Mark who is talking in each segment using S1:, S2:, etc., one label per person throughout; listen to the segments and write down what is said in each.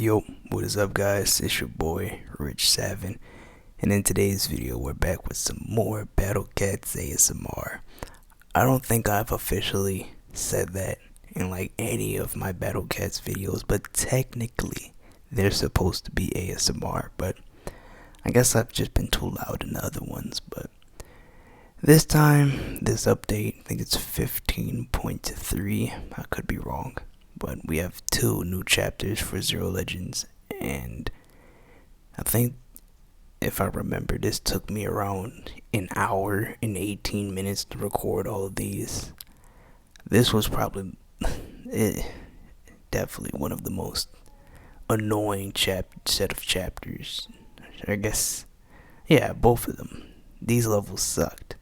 S1: Yo, what is up guys? It's your boy, Rich7, and in today's video we're back with some more Battle Cats ASMR. I don't think I've officially said that in like any of my Battle Cats videos, but technically they're supposed to be ASMR, but I guess I've just been too loud in the other ones. But this time, this update, I think it's 15.3, I could be wrong, but we have 2 new chapters for Zero Legends, and I think, if I remember, this took me around an hour and 18 minutes to record all of these. This was probably definitely one of the most annoying set of chapters. I guess, yeah, both of them. These levels sucked.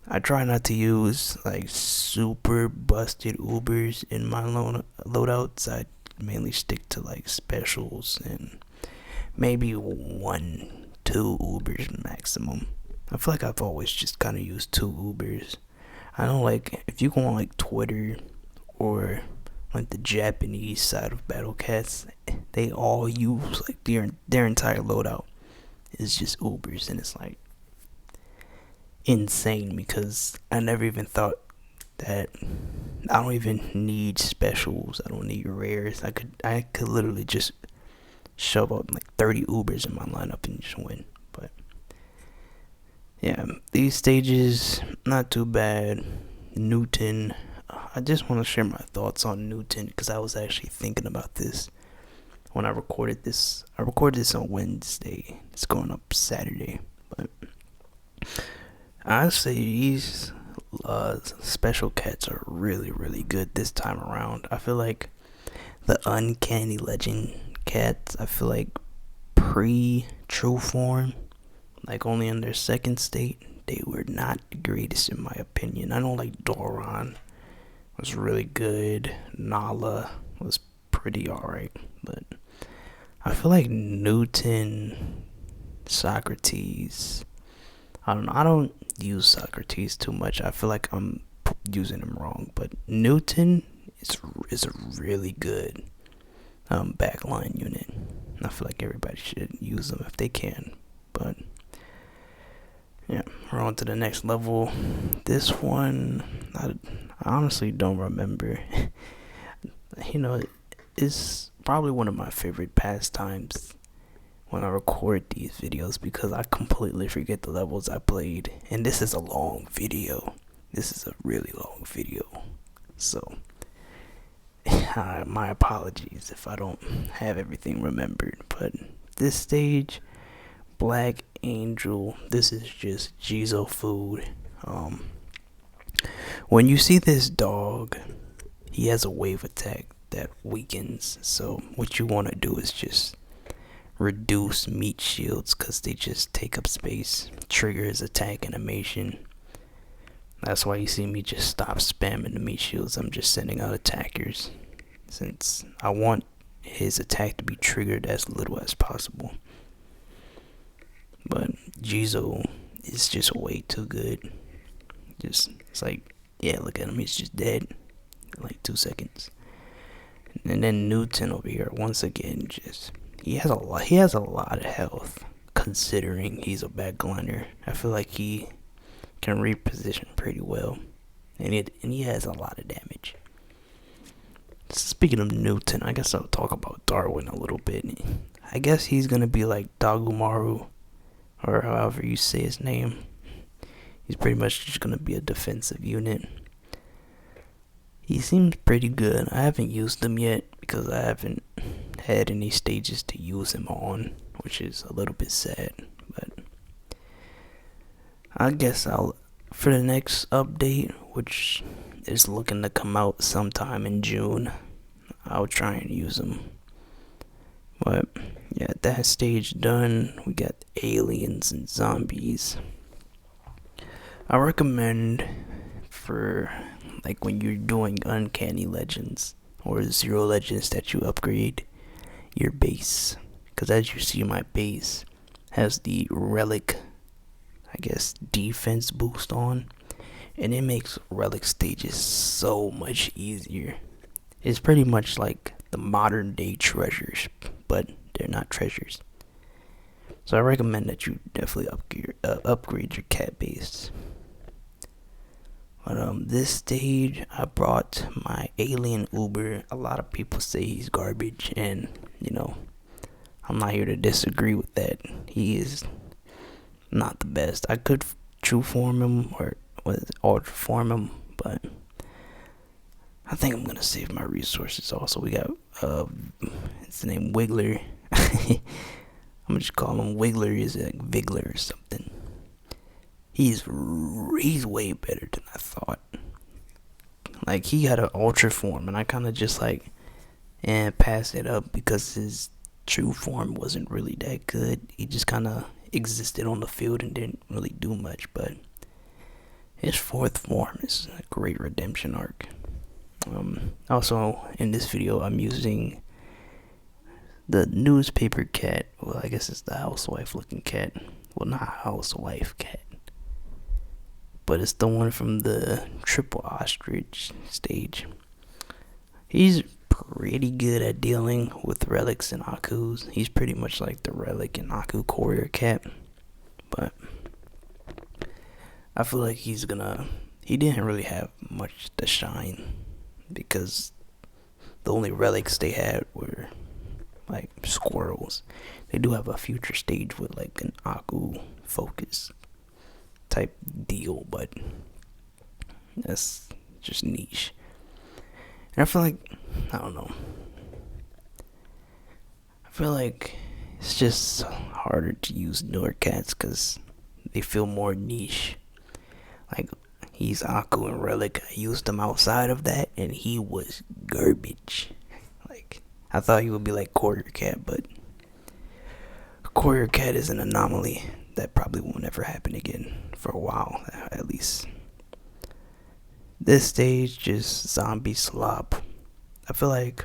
S1: I try not to use like super busted Ubers in my loadouts. I mainly stick to like specials and maybe 1-2 Ubers maximum. I feel like I've always just kind of used 2 Ubers. I know, like, if you go on like Twitter or like the Japanese side of Battle Cats, they all use like their entire loadout is just Ubers, and it's like insane because I never even thought that I don't even need specials. I don't need rares. I could literally just shove up like 30 Ubers in my lineup and just win. But yeah, these stages not too bad. Newton, I just want to share my thoughts on Newton because I was actually thinking about this when I recorded this. I recorded this on Wednesday. It's going up Saturday, but I say these special cats are really good this time around. I feel like the uncanny legend cats, I feel like pre-true form, like only in their second state, they were not the greatest in my opinion. I know like Darwin was really good, Nala was pretty alright, but I feel like Newton, Socrates, I don't know, I don't use Socrates too much. I feel like I'm using him wrong, but Newton is a really good backline unit. I feel like everybody should use them if they can. But yeah, we're on to the next level. This one, I honestly don't remember. You know, it's probably one of my favorite pastimes when I record these videos because I completely forget the levels I played. And this is a long video. This is a really long video. So, my apologies if I don't have everything remembered. But this stage, Black Angel, this is just Jizo food. When you see this dog, he has a wave attack that weakens. So what you want to do is just reduce meat shields because they just take up space. Trigger his attack animation. That's why you see me just stop spamming the meat shields. I'm just sending out attackers since I want his attack to be triggered as little as possible. But Jizo is just way too good. It's like, yeah, look at him, he's just dead in like 2 seconds. And then Newton over here, once again, just he has a lot of health considering he's a backliner. I feel like he can reposition pretty well, and he has a lot of damage. Speaking of Newton, I guess I'll talk about Darwin a little bit. I guess he's gonna be like Dagumaru, or however you say his name. He's pretty much just gonna be a defensive unit. He seems pretty good. I haven't used him yet because I haven't had any stages to use him on, which is a little bit sad. But I guess for the next update, which is looking to come out sometime in June, I'll try and use him. But yeah, that stage done. We got aliens and zombies. I recommend for like when you're doing uncanny legends or zero legends that you upgrade your base, because as you see, my base has the relic, I guess, defense boost on, and it makes relic stages so much easier. It's pretty much like the modern day treasures, but they're not treasures. So I recommend that you definitely upgrade your cat base. But this stage, I brought my alien Uber. A lot of people say he's garbage, and I'm not here to disagree with that. He is not the best. I could true form him or ultra form him, but I think I'm gonna save my resources. Also, we got his name Wiggler. I'm gonna just call him Wiggler. He's like Vigler or something. He's way better than I thought. Like, he had an ultra form, and I kind of just passed it up because his true form wasn't really that good. He just kind of existed on the field and didn't really do much. But his fourth form is a great redemption arc. Also, in this video, I'm using the newspaper cat. Well, I guess it's the housewife looking cat. Well, not housewife cat, but it's the one from the triple ostrich stage. He's pretty good at dealing with relics and Akus. He's pretty much like the relic and Aku courier cat. But I feel like he didn't really have much to shine, because the only relics they had were like squirrels. They do have a future stage with like an Aku focus type deal, but that's just niche. And I feel like, I don't know, I feel like it's just harder to use newer cats because they feel more niche. Like, he's Aku and Relic. I used him outside of that, and he was garbage. Like, I thought he would be like Courier Cat, but Courier Cat is an anomaly that probably won't ever happen again for a while, at least. This stage, just zombie slop. I feel like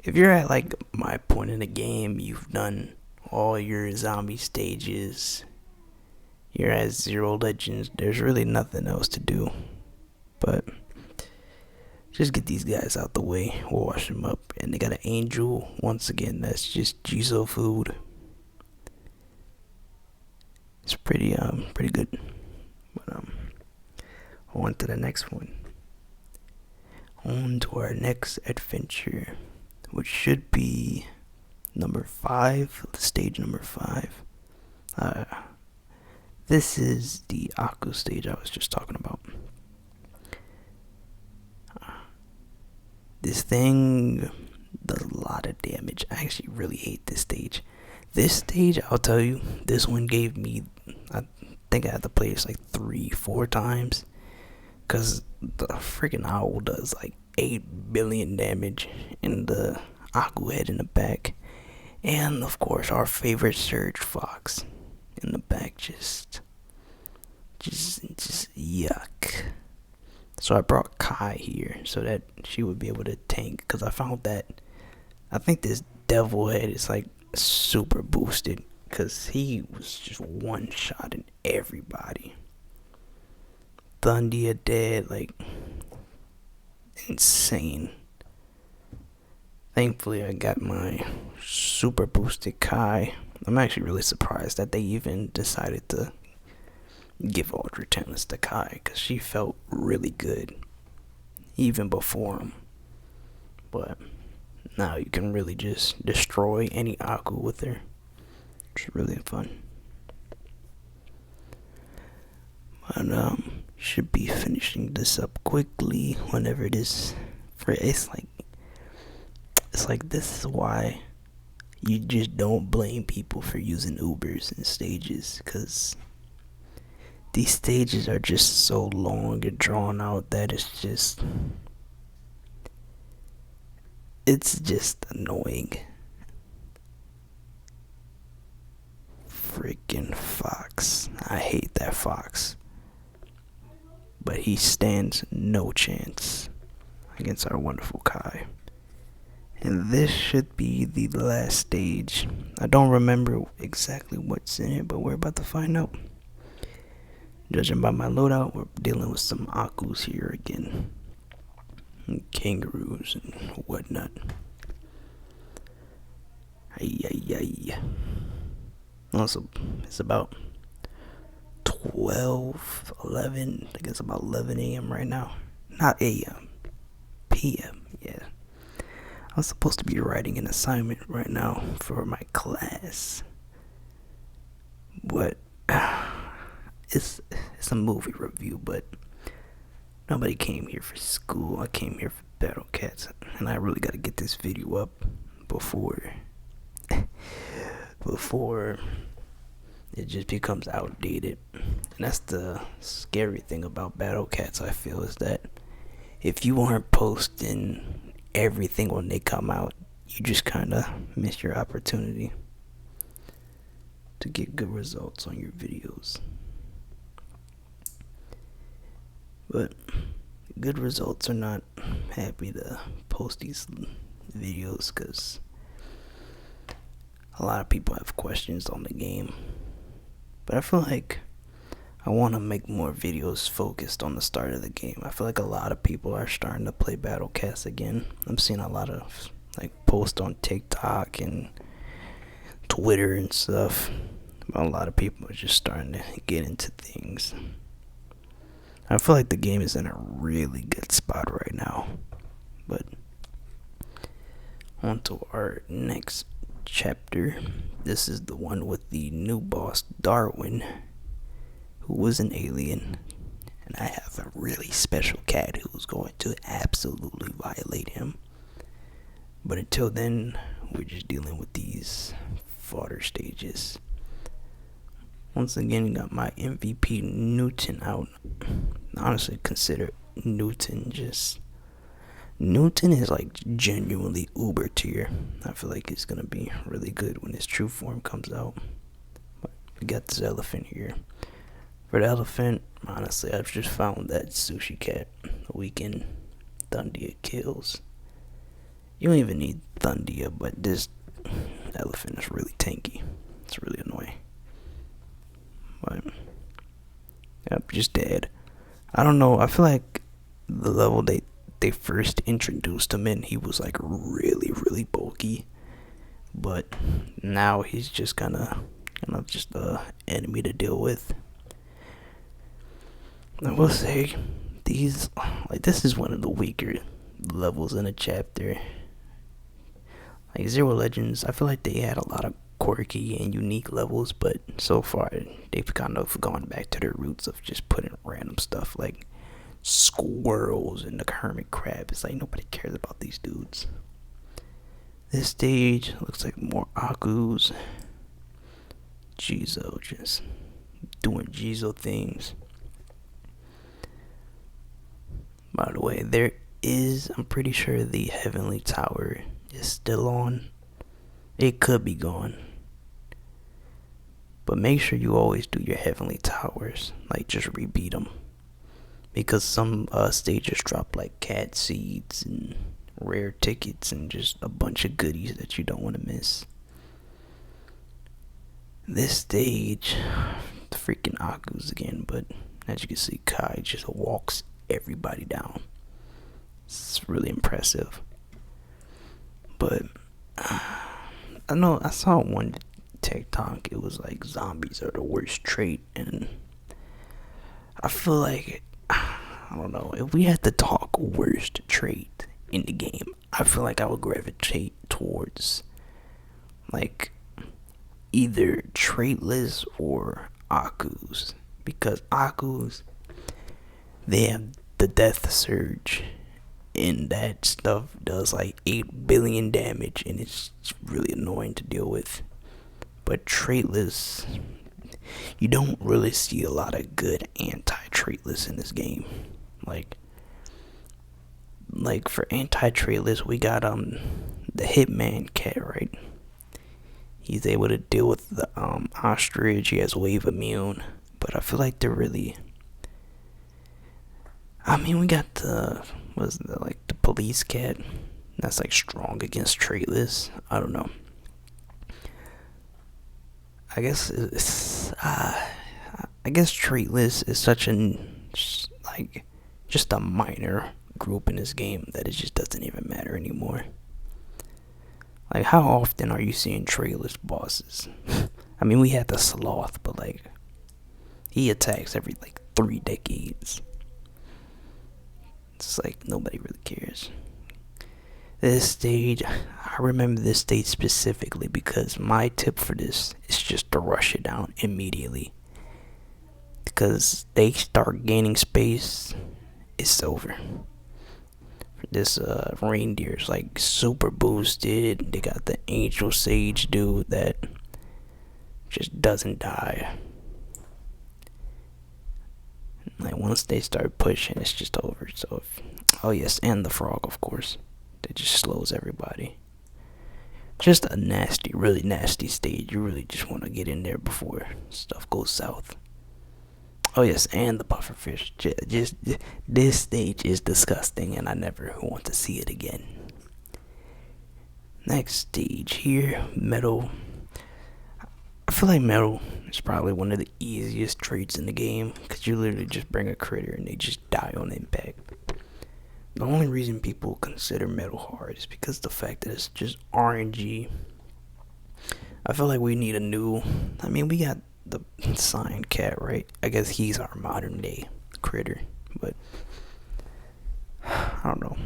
S1: if you're at like my point in the game, you've done all your zombie stages, you're at 0 legends, there's really nothing else to do but just get these guys out the way, wash them up. And they got an angel, once again, that's just Jizo food. It's pretty good. But on to the next one. On to our next adventure, which should be number 5, stage number 5. This is the Aku stage I was just talking about. This thing does a lot of damage. I actually really hate this stage. This stage, I'll tell you, this one gave me, I think I had to play this like 3-4 times, because the freaking owl does like 8 billion damage in the Aku head in the back. And of course, our favorite Surge Fox in the back, just yuck. So I brought Kai here so that she would be able to tank, because I found that I think this devil head is like super boosted, because he was just one-shotting everybody. Thundia dead, like insane. Thankfully, I got my super boosted Kai. I'm actually really surprised that they even decided to give Ultra Tennis to Kai, because she felt really good even before him. But now you can really just destroy any Aku with her. It's really fun. But should be finishing this up quickly whenever it is. It's like this is why you just don't blame people for using Ubers and stages, because these stages are just so long and drawn out that it's just annoying. Freaking Fox. I hate that Fox. But he stands no chance against our wonderful Kai. And this should be the last stage. I don't remember exactly what's in it, but we're about to find out. Judging by my loadout, we're dealing with some Akus here again. kangaroos and whatnot. Ay, ay, ay. Also, it's about 11. I guess about 11 a.m. right now. Not a.m. p.m. Yeah. I was supposed to be writing an assignment right now for my class, but it's a movie review. But nobody came here for school. I came here for Battle Cats, and I really gotta get this video up before it just becomes outdated. And that's the scary thing about Battle Cats, I feel, is that if you aren't posting everything when they come out, you just kind of miss your opportunity to get good results on your videos. But good results are not happy to post these videos because a lot of people have questions on the game. But I feel like I want to make more videos focused on the start of the game. I feel like a lot of people are starting to play Battle Cats again. I'm seeing a lot of posts on TikTok and Twitter and stuff. But a lot of people are just starting to get into things. I feel like the game is in a really good spot right now. But on to our next chapter. This is the one with the new boss, Darwin, who was an alien. And I have a really special cat who's going to absolutely violate him. But until then, we're just dealing with these fodder stages. Once again, got my MVP Newton out. Honestly, consider Newton is like genuinely uber tier. I feel like it's gonna be really good when his true form comes out. But we got this elephant here. For the elephant, honestly, I've just found that Sushi Cat weaken Thundia kills. You don't even need Thundia, but this elephant is really tanky. It's really annoying. But yep, just dead. I don't know. I feel like the level they first introduced him in, he was like really, really bulky. But now he's just kind of just a enemy to deal with. I will say, this is one of the weaker levels in a chapter. Like Zero Legends, I feel like they had a lot of quirky and unique levels, but so far they've kind of gone back to their roots of just putting random stuff like squirrels and the hermit crab. It's like nobody cares about these dudes. This stage looks like more Aku's. Jizo just doing Jizo things. By the way, I'm pretty sure the Heavenly Tower is still on. It could be gone. But make sure you always do your Heavenly Towers. Like, just rebeat them. Because some stages drop like cat seeds and rare tickets and just a bunch of goodies that you don't want to miss. This stage, the freaking Aku's again, but as you can see, Kai just walks everybody down. It's really impressive. But I know I saw one TikTok, it was like zombies are the worst trait, and I feel like, I don't know, if we had to talk worst trait in the game, I feel like I would gravitate towards like either traitless or Aku's, because Aku's, they have the death surge, and that stuff does like 8 billion damage, and it's really annoying to deal with. But traitless, you don't really see a lot of good anti-traitless in this game. Like for anti-traitless, we got the Hitman cat, right? He's able to deal with the ostrich. He has wave immune, but I feel like they're really. I mean, we got the police cat. That's like strong against traitless. I don't know. I guess traitless is such just a minor grew up in this game that it just doesn't even matter anymore. Like, how often are you seeing trailers bosses? I mean, we had the sloth, but like, he attacks every like 3 decades. It's like nobody really cares. This stage, I remember this stage specifically because my tip for this is just to rush it down immediately. Because they start gaining space, it's over. This reindeer is like super boosted. They got the angel sage dude that just doesn't die. Like once they start pushing, it's just over. So, oh yes, and the frog, of course, that just slows everybody. Just a nasty, really nasty stage. You really just want to get in there before stuff goes south. Oh yes, and the pufferfish. Just this stage is disgusting, and I never want to see it again. Next stage here, metal. I feel like metal is probably one of the easiest traits in the game because you literally just bring a critter and they just die on impact. The only reason people consider metal hard is because the fact that it's just RNG. I feel like we need a new. I mean, we got the sign cat, right? I guess he's our modern day critter, but I don't know.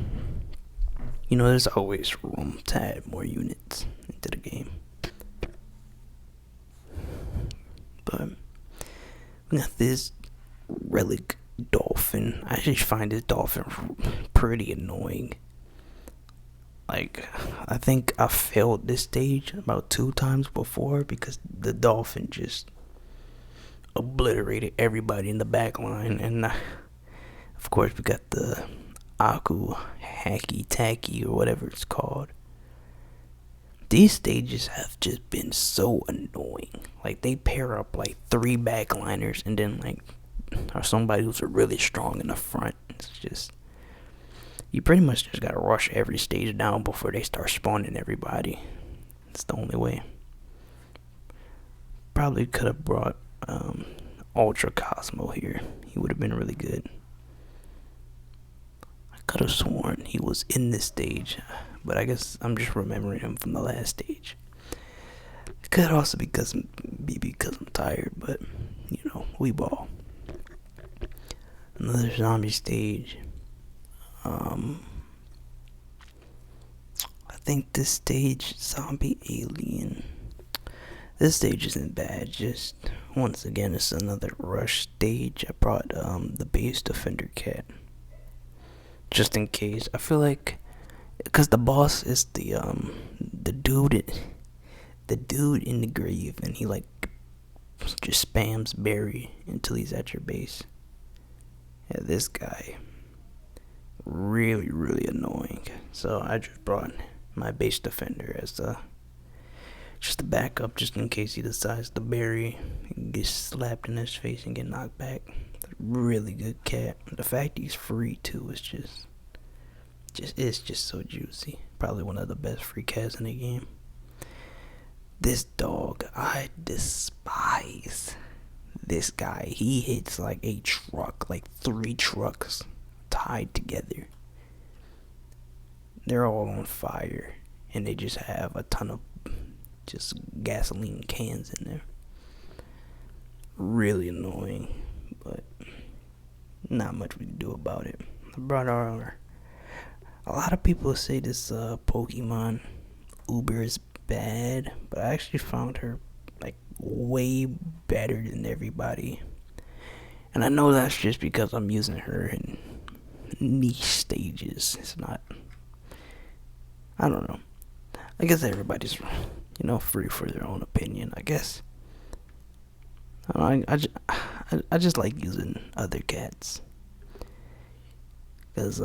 S1: You know, there's always room to add more units into the game. But we got this relic dolphin. I actually find this dolphin pretty annoying. Like, I think I failed this stage about 2 times before because the dolphin just obliterated everybody in the back line. And of course we got the Aku Hacky Tacky or whatever it's called. These stages have just been so annoying. Like, they pair up like 3 backliners and then like or somebody who's really strong in the front. It's just, you pretty much just gotta rush every stage down before they start spawning everybody. It's the only way. Probably could have brought Ultra Cosmo here. He would have been really good. I could have sworn he was in this stage, but I guess I'm just remembering him from the last stage. It could also be because I'm tired, but you know, we ball. Another zombie stage. I think this stage, zombie alien. This stage isn't bad. Just once again, it's another rush stage. I brought the base defender cat, just in case. I feel like because the boss is the dude in the grave, and he like just spams berry until he's at your base. Yeah, this guy really, really annoying. So I just brought my base defender as just a backup, just in case he decides to bury and get slapped in his face and get knocked back. Really good cat. The fact he's free too is it's just so juicy. Probably one of the best free cats in the game. This dog, I despise this guy. He hits like a truck, like 3 trucks tied together. They're all on fire, and they just have a ton of just gasoline cans in there. Really annoying, but not much we can do about it. I brought a lot of people say this Pokemon Uber is bad, but I actually found her like way better than everybody. And I know that's just because I'm using her in niche stages. It's not, I don't know. I guess everybody's, free for their own opinion, I guess. I just like using other cats. Because,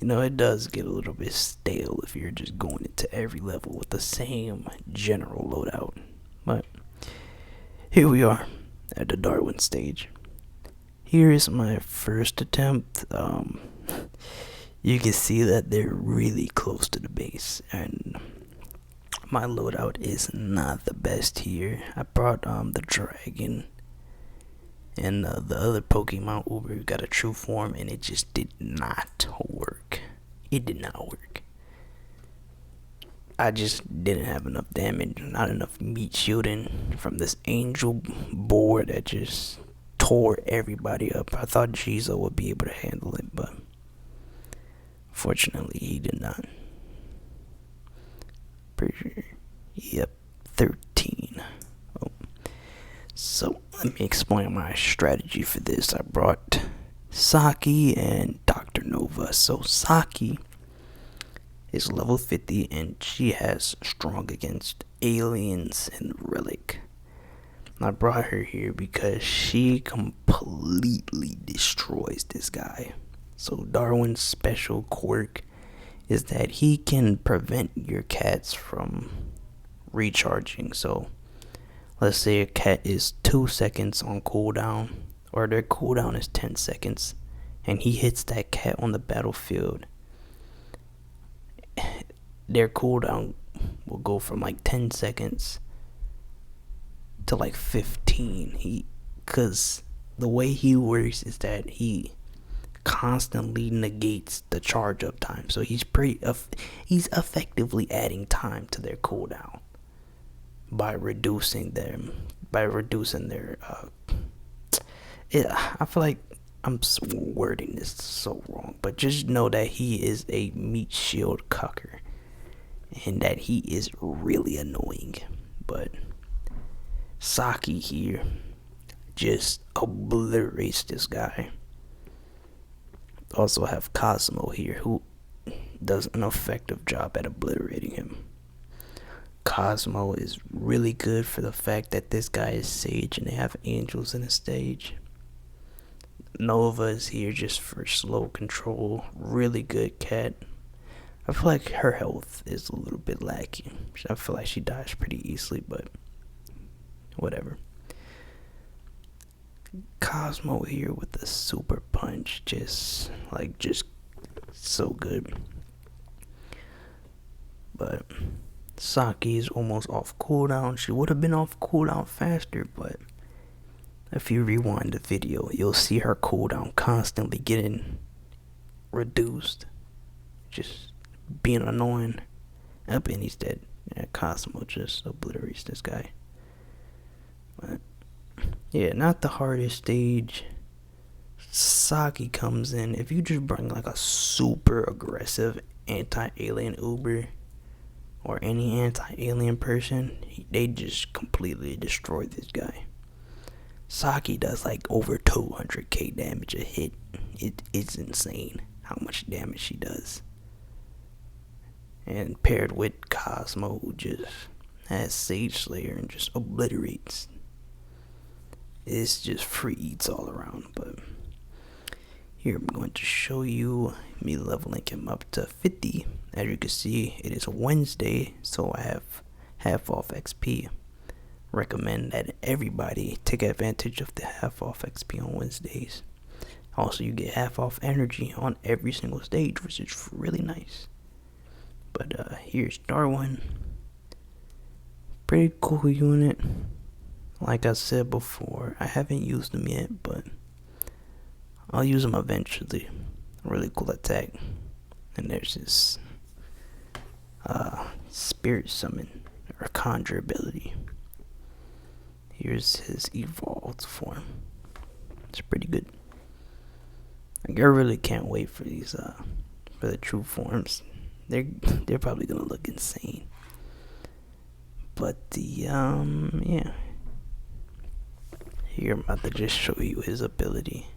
S1: it does get a little bit stale if you're just going into every level with the same general loadout. But here we are at the Darwin stage. Here is my first attempt. You can see that they're really close to the base, and my loadout is not the best here. I brought the dragon, And the other Pokemon Uber got a true form, and it just did not work. It did not work. I just didn't have enough damage, not enough meat shielding from this angel board that just tore everybody up. I thought Jizo would be able to handle it, but fortunately he did not. Pretty sure. Yep, 13. Oh. So let me explain my strategy for this. I brought Saki and Dr. Nova. So Saki is level 50 and she has strong against aliens and relic. I brought her here because she completely destroys this guy. So Darwin's special quirk is that he can prevent your cats from recharging. So let's say a cat is 2 seconds on cooldown, or their cooldown is 10 seconds, and he hits that cat on the battlefield. Their cooldown will go from like 10 seconds to like 15. Cause the way he works is that he constantly negates the charge up time. So he's effectively adding time to their cooldown by reducing their yeah, I feel like I'm wording this so wrong, but just know that he is a meat shield cucker and that he is really annoying. But Saki here just obliterates this guy. Also have Cosmo here, who does an effective job at obliterating him. Cosmo is really good for the fact that this guy is Sage and they have angels in the stage. Nova is here just for slow control. Really good cat. I feel like her health is a little bit lacking. I feel like she dies pretty easily, but whatever. Cosmo here with the super punch, just so good. But Saki is almost off cooldown. She would have been off cooldown faster, but if you rewind the video, you'll see her cooldown constantly getting reduced. Just being annoying. Up and he's dead. Yeah, Cosmo just obliterates this guy. But yeah, not the hardest stage. Saki comes in. If you just bring like a super aggressive anti-alien Uber or any anti-alien person, they just completely destroy this guy. Saki does like over 200k damage a hit. It's insane how much damage she does. And paired with Cosmo, who just has Sage Slayer and just obliterates. It's just free eats all around. But here I'm going to show you me leveling him up to 50. As you can see, it is a Wednesday, so I have half off XP. Recommend that everybody take advantage of the half off XP on Wednesdays. Also, you get half off energy on every single stage, which is really nice. But here's Darwin. Pretty cool unit. Like I said before, I haven't used him yet, but I'll use him eventually. Really cool attack. And there's this spirit summon or conjure ability. Here's his evolved form. It's pretty good. Like, I really can't wait for these for the true forms. They're probably gonna look insane. But the yeah. Here I'm about to just show you his ability.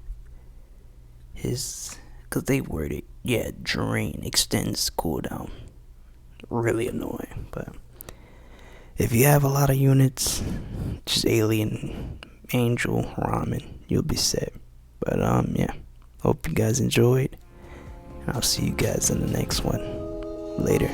S1: Cause they worded, yeah, drain extends cooldown. Really annoying, but if you have a lot of units, just alien, angel, ramen, you'll be set. But yeah, hope you guys enjoyed, and I'll see you guys in the next one. Later.